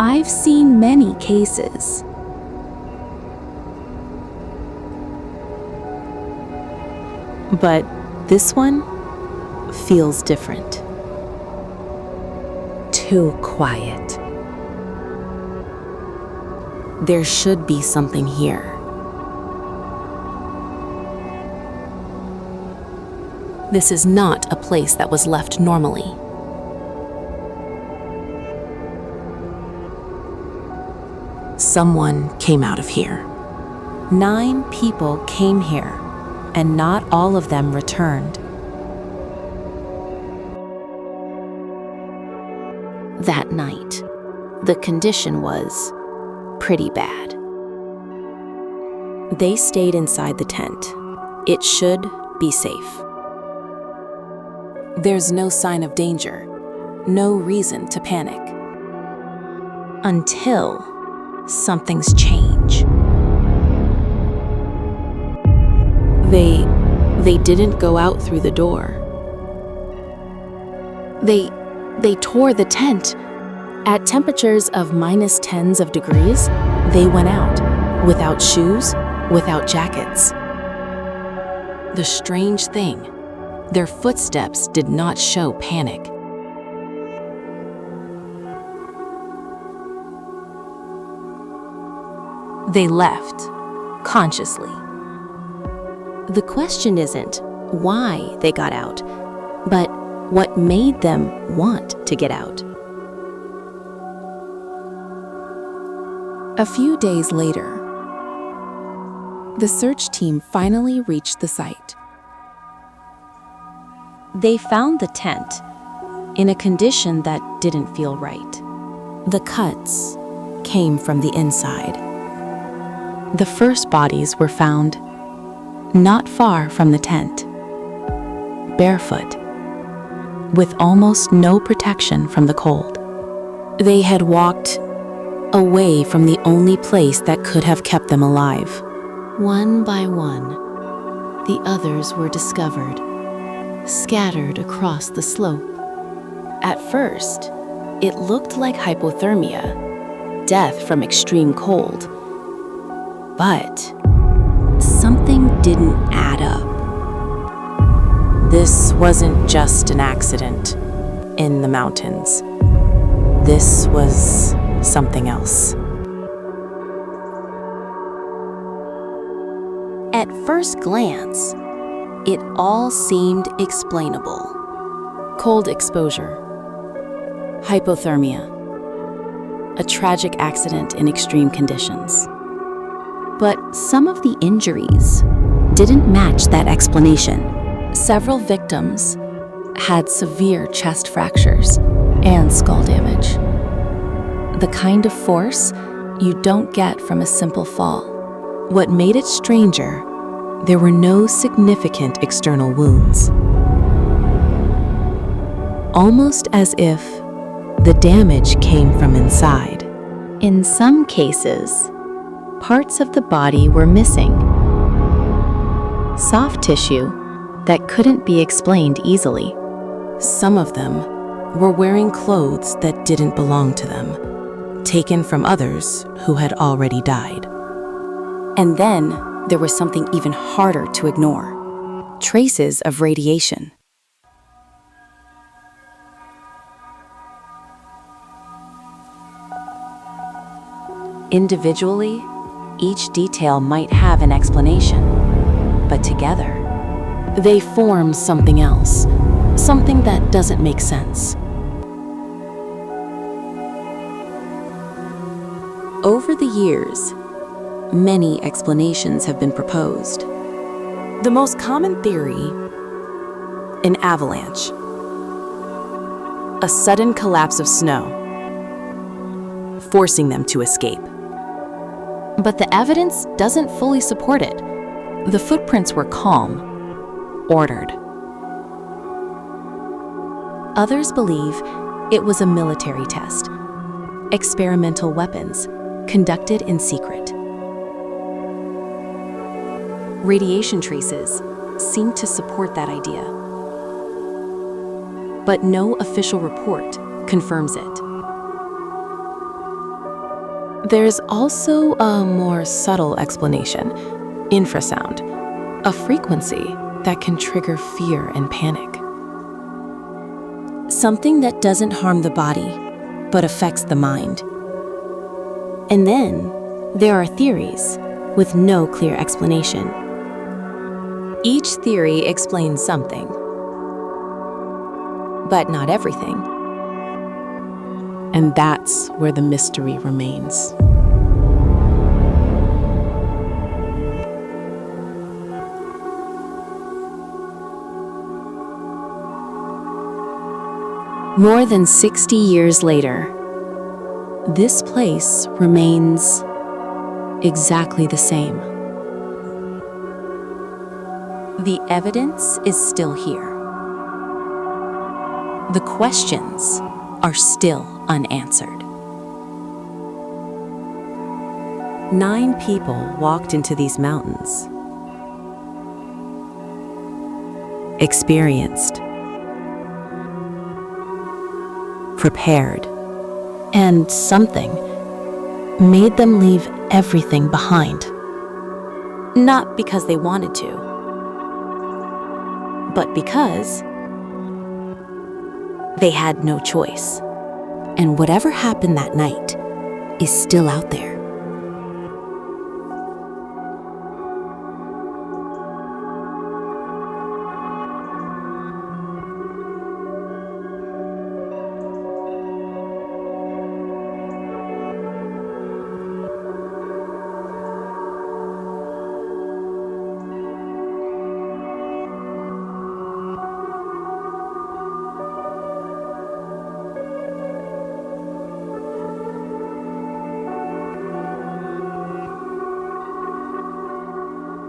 I've seen many cases. But this one feels different. Too quiet. There should be something here. This is not a place that was left normally. Someone came out of here. 9 people came here, and not all of them returned. That night, the condition was pretty bad. They stayed inside the tent. It should be safe. There's no sign of danger, no reason to panic. Until something's change. They didn't go out through the door. They tore the tent. At temperatures of minus tens of degrees, they went out, without shoes, without jackets. The strange thing, their footsteps did not show panic. They left, consciously. The question isn't why they got out, but what made them want to get out. A few days later, the search team finally reached the site. They found the tent in a condition that didn't feel right. The cuts came from the inside. The first bodies were found not far from the tent, barefoot, with almost no protection from the cold. They had walked away from the only place that could have kept them alive. One by one, the others were discovered, scattered across the slope. At first, it looked like hypothermia, death from extreme cold. But something didn't add up. This wasn't just an accident in the mountains. This was something else. At first glance, it all seemed explainable. Cold exposure, hypothermia, a tragic accident in extreme conditions. But some of the injuries didn't match that explanation. Several victims had severe chest fractures and skull damage. The kind of force you don't get from a simple fall. What made it stranger, there were no significant external wounds. Almost as if the damage came from inside. In some cases, parts of the body were missing. Soft tissue that couldn't be explained easily. Some of them were wearing clothes that didn't belong to them, taken from others who had already died. And then there was something even harder to ignore: traces of radiation. Individually, each detail might have an explanation, but together, they form something else, something that doesn't make sense. Over the years, many explanations have been proposed. The most common theory: an avalanche, a sudden collapse of snow, forcing them to escape. But the evidence doesn't fully support it. The footprints were calm, ordered. Others believe it was a military test, experimental weapons conducted in secret. Radiation traces seem to support that idea, but no official report confirms it. There's also a more subtle explanation, infrasound, a frequency that can trigger fear and panic. Something that doesn't harm the body, but affects the mind. And then there are theories with no clear explanation. Each theory explains something, but not everything. And that's where the mystery remains. More than 60 years later, this place remains exactly the same. The evidence is still here. The questions are still unanswered. 9 people walked into these mountains, experienced, prepared, and something made them leave everything behind. Not because they wanted to, but because they had no choice. And whatever happened that night is still out there.